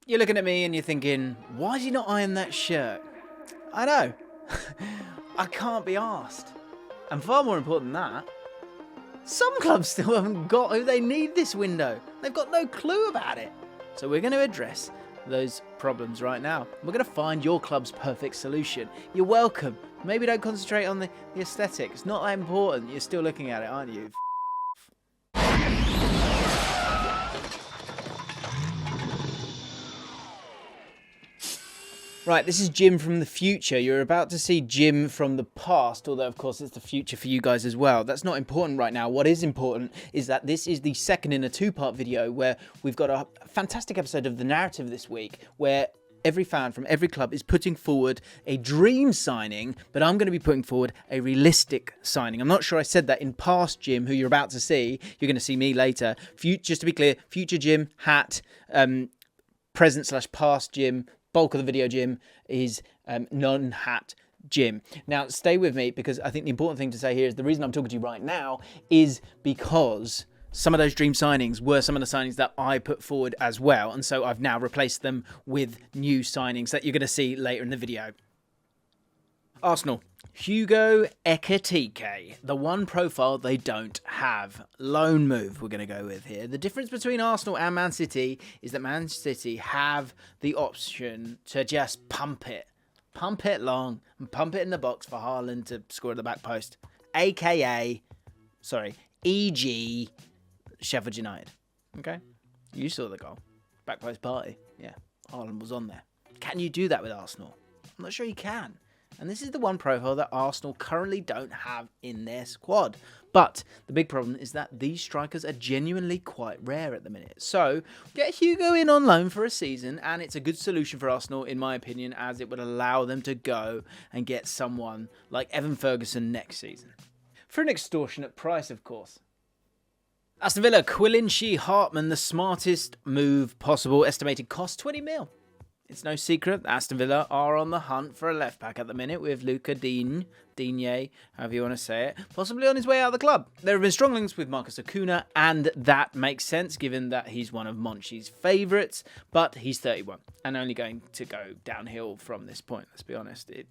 You're looking at me and you're thinking, why did you not iron that shirt? I know. I can't be arsed. And far more important than that, some clubs still haven't got who they need this window. They've got no clue about it. So we're going to address those problems right now. We're going to find your club's perfect solution. You're welcome. Maybe don't concentrate on the aesthetic. It's not that important. You're still looking at it, aren't you? Right, this is Jim from the future. You're about to see Jim from the past, although of course it's the future for you guys as well. That's not important right now. What is important is that this is the second in a two-part video where we've got a fantastic episode of The Narrative this week where every fan from every club is putting forward a dream signing, but I'm going to be putting forward a realistic signing. I'm not sure I said that in past Jim, who you're about to see. You're going to see me later. Just to be clear, future Jim, hat, present/past Jim, bulk of the video Jim is non-hat Jim. Now, stay with me because I think the important thing to say here is the reason I'm talking to you right now is because some of those dream signings were some of the signings that I put forward as well. And so I've now replaced them with new signings that you're going to see later in the video. Arsenal. Hugo Ekitike, the one profile they don't have. Loan move we're going to go with here. The difference between Arsenal and Man City is that Man City have the option to just pump it long and pump it in the box for Haaland to score at the back post. E.g. Sheffield United. Okay? You saw the goal. Back post party. Yeah, Haaland was on there. Can you do that with Arsenal? I'm not sure you can. And this is the one profile that Arsenal currently don't have in their squad. But the big problem is that these strikers are genuinely quite rare at the minute. So get Hugo in on loan for a season, and it's a good solution for Arsenal, in my opinion, as it would allow them to go and get someone like Evan Ferguson next season. For an extortionate price, of course. Aston Villa, Quillinshi Hartman, the smartest move possible. Estimated cost 20 mil. It's no secret that Aston Villa are on the hunt for a left-back at the minute with Luca Digne, however you want to say it, possibly on his way out of the club. There have been strong links with Marcus Acuna, and that makes sense given that he's one of Monchi's favourites, but he's 31 and only going to go downhill from this point, let's be honest. It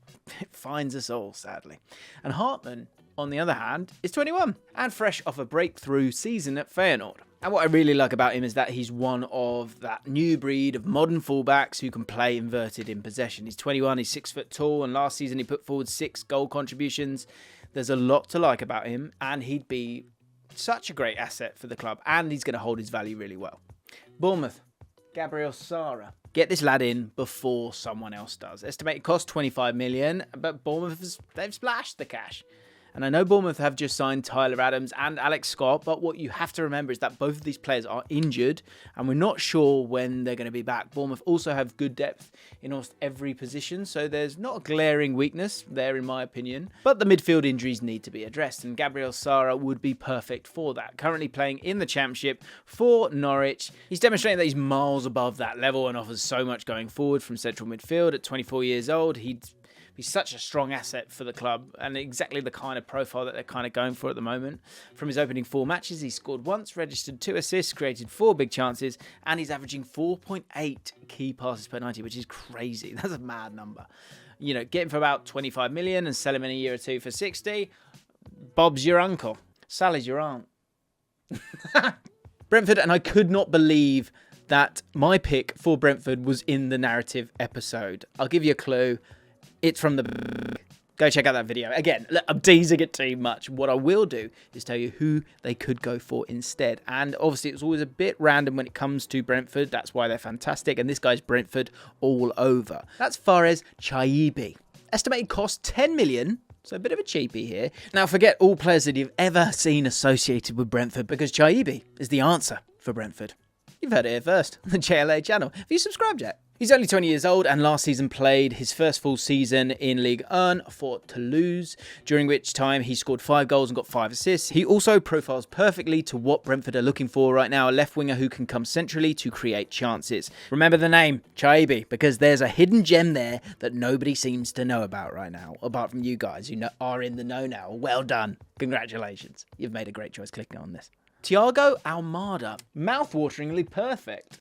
finds us all, sadly. And Hartman, on the other hand, is 21 and fresh off a breakthrough season at Feyenoord. And what I really like about him is that he's one of that new breed of modern fullbacks who can play inverted in possession. He's 21, he's 6 foot tall, and last season he put forward 6 goal contributions. There's a lot to like about him, and he'd be such a great asset for the club, and he's going to hold his value really well. Bournemouth, Gabriel Sara. Get this lad in before someone else does. Estimated cost 25 million, but Bournemouth, they've splashed the cash. And I know Bournemouth have just signed Tyler Adams and Alex Scott, but what you have to remember is that both of these players are injured, and we're not sure when they're going to be back. Bournemouth also have good depth in almost every position, so there's not a glaring weakness there, in my opinion. But the midfield injuries need to be addressed, and Gabriel Sara would be perfect for that. Currently playing in the Championship for Norwich. He's demonstrating that he's miles above that level and offers so much going forward from central midfield. At 24 years old, he's such a strong asset for the club and exactly the kind of profile that they're kind of going for at the moment. From his opening 4 matches, he scored once, registered 2 assists, created 4 big chances, and he's averaging 4.8 key passes per 90, which is crazy. That's a mad number. You know, get him for about 25 million and sell him in a year or two for 60. Bob's your uncle. Sally's your aunt. Brentford, and I could not believe that my pick for Brentford was in the narrative episode. I'll give you a clue. It's from the... Go check out that video. Again, I'm teasing it too much. What I will do is tell you who they could go for instead. And obviously, it's always a bit random when it comes to Brentford. That's why they're fantastic. And this guy's Brentford all over. That's Fares Chaibi. Estimated cost 10 million. So a bit of a cheapie here. Now, forget all players that you've ever seen associated with Brentford because Chaibi is the answer for Brentford. You've heard it here first on the JLA channel. Have you subscribed yet? He's only 20 years old and last season played his first full season in Ligue 1 for Toulouse, during which time he scored 5 goals and got 5 assists. He also profiles perfectly to what Brentford are looking for right now, a left winger who can come centrally to create chances. Remember the name, Chaibi, because there's a hidden gem there that nobody seems to know about right now, apart from you guys who are in the know now. Well done. Congratulations. You've made a great choice clicking on this. Thiago Almada, mouth-wateringly perfect.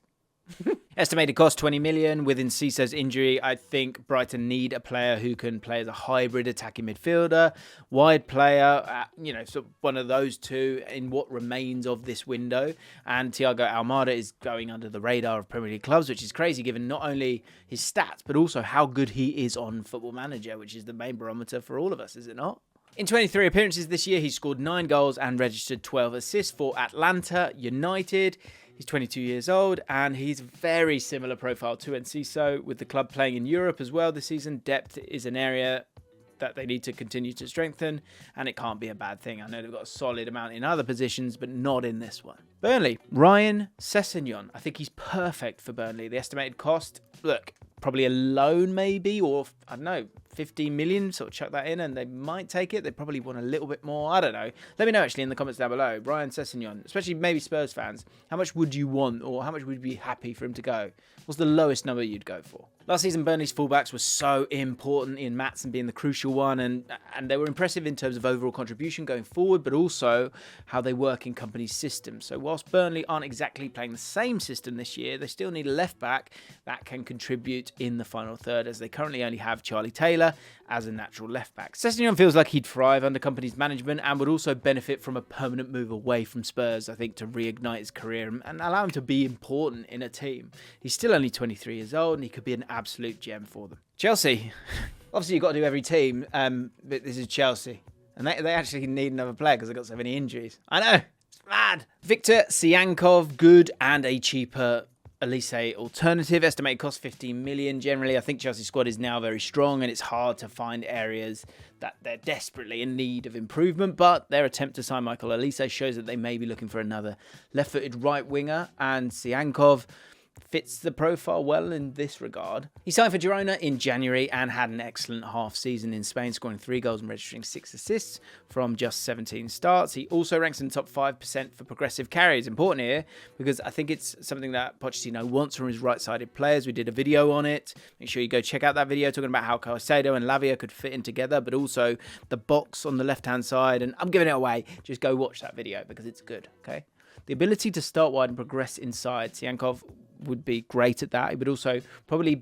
Estimated cost 20 million. With Enciso's injury, I think Brighton need a player who can play as a hybrid attacking midfielder, wide player, sort of one of those two in what remains of this window. And Thiago Almada is going under the radar of Premier League clubs, which is crazy given not only his stats, but also how good he is on Football Manager, which is the main barometer for all of us, is it not? In 23 appearances this year, he scored 9 goals and registered 12 assists for Atlanta United. He's 22 years old, and he's very similar profile to Enciso, with the club playing in Europe as well this season. Depth is an area that they need to continue to strengthen, and it can't be a bad thing. I know they've got a solid amount in other positions, but not in this one. Burnley, Ryan Sessegnon. I think he's perfect for Burnley. The estimated cost, look, probably a loan maybe, or I don't know, 15 million, sort of chuck that in and they might take it. They probably want a little bit more. I don't know. Let me know actually in the comments down below. Ryan Sessegnon, especially maybe Spurs fans, how much would you want, or how much would you be happy for him to go? What's the lowest number you'd go for? Last season, Burnley's fullbacks were so important, Ian Maatsen being the crucial one, and they were impressive in terms of overall contribution going forward, but also how they work in company's system. So whilst Burnley aren't exactly playing the same system this year, they still need a left back that can contribute in the final third, as they currently only have Charlie Taylor as a natural left back. Sessegnon feels like he'd thrive under company's management and would also benefit from a permanent move away from Spurs, I think, to reignite his career and allow him to be important in a team. He's still only 23 years old and he could be an absolute gem for them. Chelsea. Obviously, you've got to do every team, but this is Chelsea. And they actually need another player because they've got so many injuries. I know. It's mad. Victor Siankov, good and a cheaper Elise alternative. Estimated cost 15 million. Generally, I think Chelsea's squad is now very strong and it's hard to find areas that they're desperately in need of improvement, but their attempt to sign Michael Elise shows that they may be looking for another left-footed right winger, and Siankov fits the profile well in this regard. He signed for Girona in January and had an excellent half season in Spain, scoring 3 goals and registering 6 assists from just 17 starts. He also ranks in the top 5% for progressive carries. Important here because I think it's something that Pochettino wants from his right-sided players. We did a video on it. Make sure you go check out that video talking about how Caicedo and Lavia could fit in together, but also the box on the left-hand side. And I'm giving it away. Just go watch that video because it's good, okay? The ability to start wide and progress inside. Siankov would be great at that. He would also probably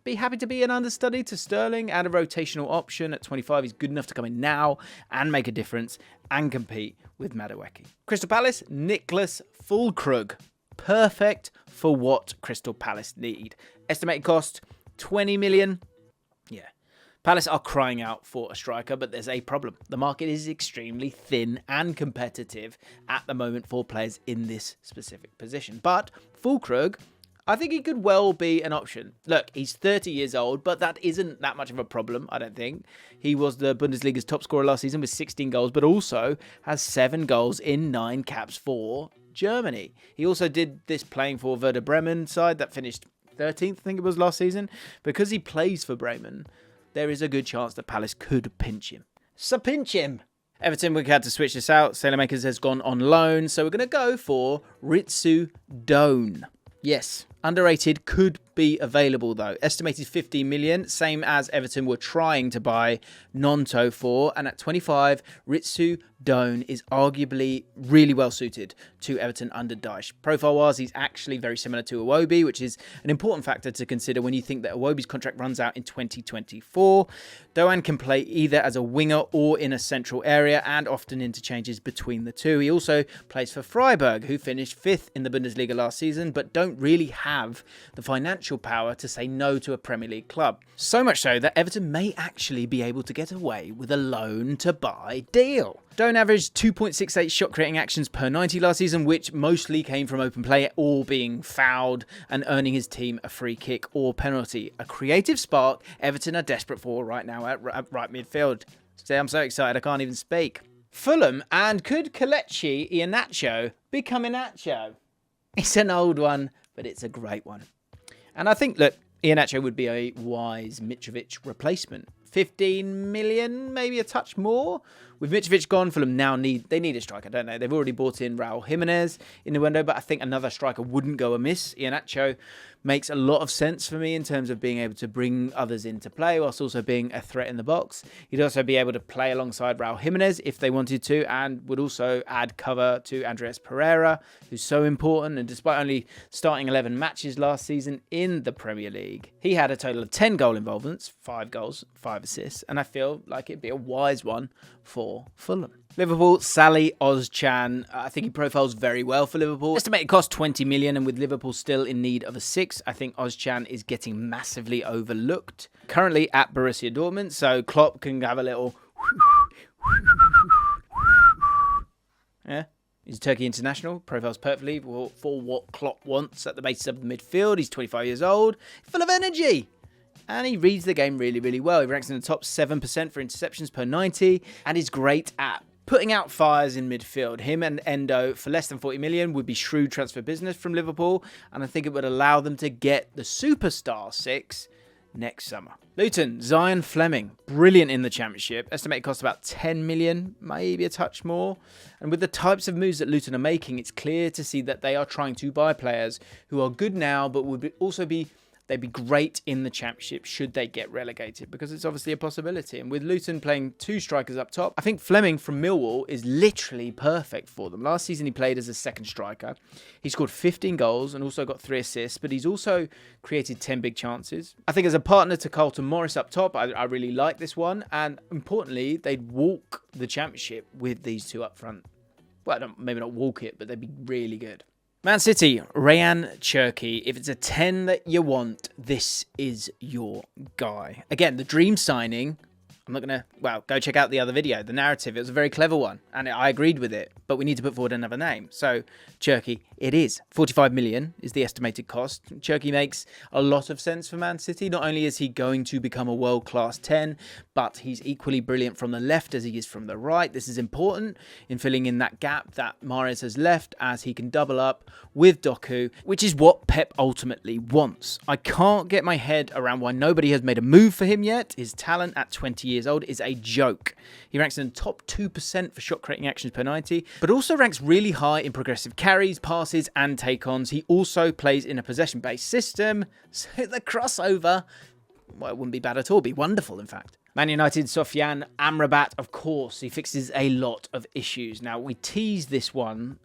be happy to be an understudy to Sterling and a rotational option. At 25, he's good enough to come in now and make a difference and compete with Madueke. Crystal Palace, Nicholas Füllkrug. Perfect for what Crystal Palace need. Estimated cost, 20 million. Yeah. Palace are crying out for a striker, but there's a problem. The market is extremely thin and competitive at the moment for players in this specific position. But Füllkrug, I think he could well be an option. Look, he's 30 years old, but that isn't that much of a problem, I don't think. He was the Bundesliga's top scorer last season with 16 goals, but also has 7 goals in 9 caps for Germany. He also did this playing for Werder Bremen side that finished 13th, I think it was last season. Because he plays for Bremen, there is a good chance that Palace could pinch him. So pinch him! Everton, we had to switch this out. Sailormakers has gone on loan, so we're going to go for Ritsu Doan. Yes, underrated, could be available though. Estimated 15 million, same as Everton were trying to buy Nonto for. And at 25, Ritsu Doan is arguably really well suited to Everton under Dyche. Profile-wise, he's actually very similar to Iwobi, which is an important factor to consider when you think that Iwobi's contract runs out in 2024. Doan can play either as a winger or in a central area and often interchanges between the two. He also plays for Freiburg, who finished 5th in the Bundesliga last season, but don't really have the financial power to say no to a Premier League club. So much so that Everton may actually be able to get away with a loan to buy deal. Doan averaged 2.68 shot creating actions per 90 last season, which mostly came from open play or being fouled and earning his team a free kick or penalty. A creative spark Everton are desperate for right now at right midfield. So I'm so excited I can't even speak. Fulham, and could Kelechi Iheanacho become Iheanacho? It's an old one, but it's a great one. And I think, look, Iheanacho would be a wise Mitrovic replacement. 15 million, maybe a touch more, With Mitrovic gone, Fulham now need a striker, don't they? They've already bought in Raul Jimenez in the window, but I think another striker wouldn't go amiss. Iheanacho makes a lot of sense for me in terms of being able to bring others into play whilst also being a threat in the box. He'd also be able to play alongside Raul Jimenez if they wanted to, and would also add cover to Andreas Pereira, who's so important. And despite only starting 11 matches last season in the Premier League, he had a total of 10 goal involvements, 5 goals, 5 assists, and I feel like it'd be a wise one for Fulham. Liverpool, Sally Ozcan. I think he profiles very well for Liverpool. Estimated cost 20 million, and with Liverpool still in need of a 6, I think Ozcan is getting massively overlooked. Currently at Borussia Dortmund, so Klopp can have a little... Yeah. He's a Turkey international, profiles perfectly for what Klopp wants at the base of the midfield. He's 25 years old, full of energy. And he reads the game really, really well. He ranks in the top 7% for interceptions per 90, and is great at putting out fires in midfield. Him and Endo, for less than 40 million, would be shrewd transfer business from Liverpool, and I think it would allow them to get the superstar 6 next summer. Luton, Zion Fleming, brilliant in the Championship. Estimated cost about 10 million, maybe a touch more. And with the types of moves that Luton are making, it's clear to see that they are trying to buy players who are good now, but would they'd be great in the Championship should they get relegated, because it's obviously a possibility. And with Luton playing 2 strikers up top, I think Fleming from Millwall is literally perfect for them. Last season he played as a second striker. He scored 15 goals and also got 3 assists, but he's also created 10 big chances. I think as a partner to Carlton Morris up top, I really like this one. And importantly, they'd walk the Championship with these 2 up front. Well, maybe not walk it, but they'd be really good. Man City, Rayan Cherki. If it's a 10 that you want, this is your guy. Again, the dream signing. I'm not going to, go check out the other video. The narrative, it was a very clever one, and I agreed with it, but we need to put forward another name. So, Cherki, it is. 45 million is the estimated cost. Cherki makes a lot of sense for Man City. Not only is he going to become a world-class 10, but he's equally brilliant from the left as he is from the right. This is important in filling in that gap that Mahrez has left, as he can double up with Doku, which is what Pep ultimately wants. I can't get my head around why nobody has made a move for him yet. His talent at 20 years old is a joke. He ranks in the top 2% for shot creating actions per 90, but also ranks really high in progressive carries, passes and take-ons. He also plays in a possession-based system, so the crossover, it wouldn't be bad at all. It'd be wonderful, in fact. Man United, Sofiane Amrabat, of course, he fixes a lot of issues. Now, we teased this one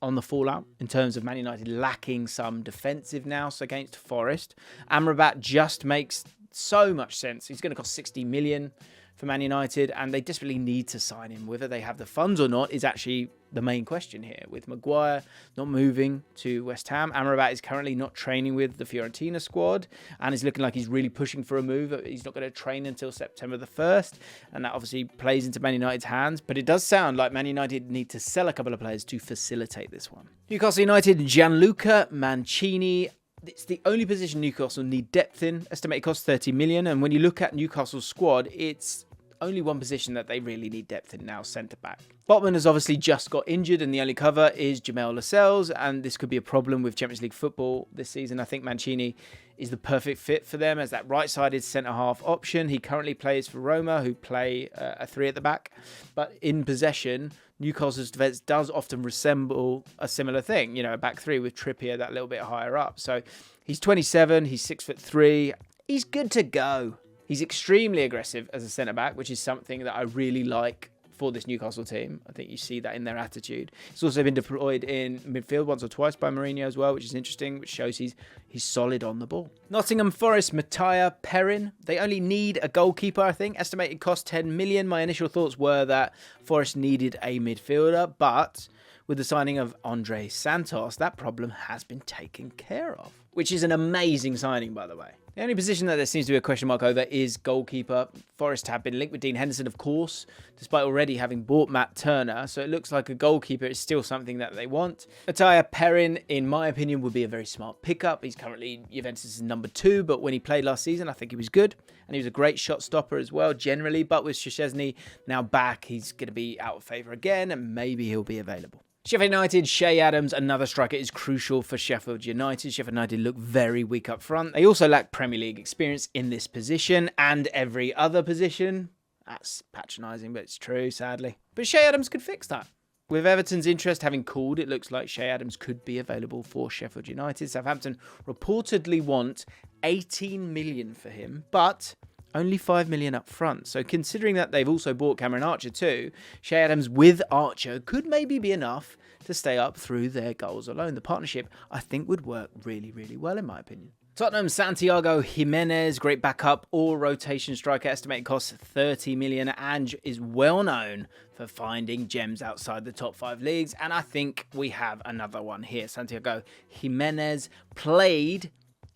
on the fallout in terms of Man United lacking some defensive nous against Forest. Amrabat just makes so much sense. He's going to cost 60 million for Man United, and they desperately need to sign him. Whether they have the funds or not is actually the main question here. With Maguire not moving to West Ham, Amrabat is currently not training with the Fiorentina squad, and is looking like he's really pushing for a move. He's not going to train until September the 1st, and that obviously plays into Man United's hands. But it does sound like Man United need to sell a couple of players to facilitate this one. Newcastle United, Gianluca Mancini. It's the only position Newcastle need depth in. Estimated cost 30 million, and when you look at Newcastle's squad, it's only one position that they really need depth in now, centre-back. Botman has obviously just got injured, and the only cover is Jamel Lascelles, and this could be a problem with Champions League football this season. I think Mancini is the perfect fit for them as that right-sided centre-half option. He currently plays for Roma, who play a 3 at the back, but in possession, Newcastle's defence does often resemble a similar thing, a back 3 with Trippier that little bit higher up. So he's 27, he's 6'3", he's good to go. He's extremely aggressive as a centre-back, which is something that I really like for this Newcastle team. I think you see that in their attitude. He's also been deployed in midfield once or twice by Mourinho as well, which is interesting, which shows he's solid on the ball. Nottingham Forest, Mattia Perrin. They only need a goalkeeper, I think. Estimated cost 10 million. My initial thoughts were that Forest needed a midfielder, but with the signing of Andre Santos, that problem has been taken care of, which is an amazing signing, by the way. The only position that there seems to be a question mark over is goalkeeper. Forest have been linked with Dean Henderson, of course, despite already having bought Matt Turner. So it looks like a goalkeeper is still something that they want. Mattia Perrin, in my opinion, would be a very smart pickup. He's currently Juventus' number 2, but when he played last season, I think he was good. And he was a great shot stopper as well, generally. But with Szczesny now back, he's going to be out of favour again, and maybe he'll be available. Sheffield United, Shea Adams, another striker, is crucial for Sheffield United. Sheffield United look very weak up front. They also lack Premier League experience in this position and every other position. That's patronising, but it's true, sadly. But Che Adams could fix that. With Everton's interest having cooled, it looks like Che Adams could be available for Sheffield United. Southampton reportedly want 18 million for him, but only 5 million up front. So considering that they've also bought Cameron Archer too, Che Adams with Archer could maybe be enough to stay up through their goals alone. The partnership, I think, would work really, really well, in my opinion. Tottenham, Santiago Jimenez, great backup, all rotation striker, estimated cost 30 million. Ange is well known for finding gems outside the top 5 leagues, and I think we have another one here. Santiago Jimenez played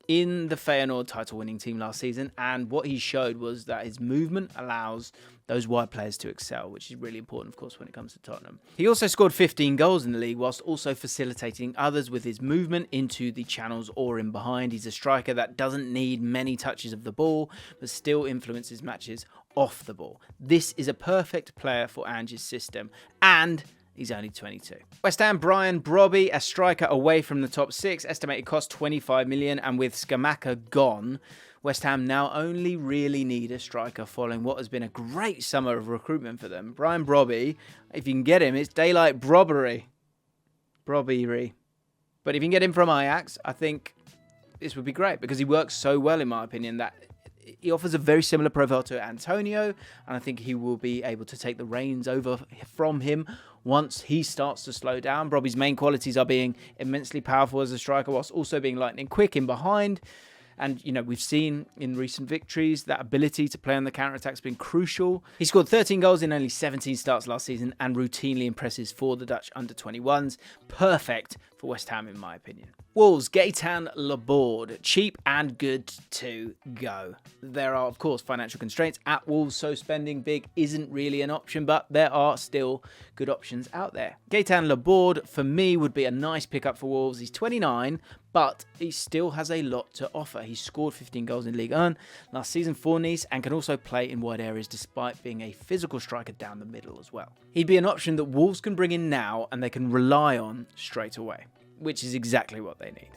in the Feyenoord title-winning team last season, and what he showed was that his movement allows those wide players to excel, which is really important, of course, when it comes to Tottenham. He also scored 15 goals in the league, whilst also facilitating others with his movement into the channels or in behind. He's a striker that doesn't need many touches of the ball, but still influences matches off the ball. This is a perfect player for Ange's system, and he's only 22. West Ham, Brian Brobby, a striker away from the top 6, estimated cost 25 million, and with Scamacca gone, West Ham now only really need a striker following what has been a great summer of recruitment for them. Brian Brobby, if you can get him, it's daylight brobbery. Brobbery. But if you can get him from Ajax, I think this would be great, because he works so well, in my opinion, that he offers a very similar profile to Antonio, and I think he will be able to take the reins over from him once he starts to slow down. Brobby's main qualities are being immensely powerful as a striker, whilst also being lightning quick in behind. And, you know, we've seen in recent victories that ability to play on the counter-attack has been crucial. He scored 13 goals in only 17 starts last season and routinely impresses for the Dutch under-21s. Perfect for West Ham, in my opinion. Wolves, Gaëtan Laborde, cheap and good to go. There are, of course, financial constraints at Wolves, so spending big isn't really an option, but there are still good options out there. Gaëtan Laborde, for me, would be a nice pickup for Wolves. He's 29, but he still has a lot to offer. He scored 15 goals in Ligue 1 last season for Nice and can also play in wide areas despite being a physical striker down the middle as well. He'd be an option that Wolves can bring in now and they can rely on straight away, which is exactly what they need.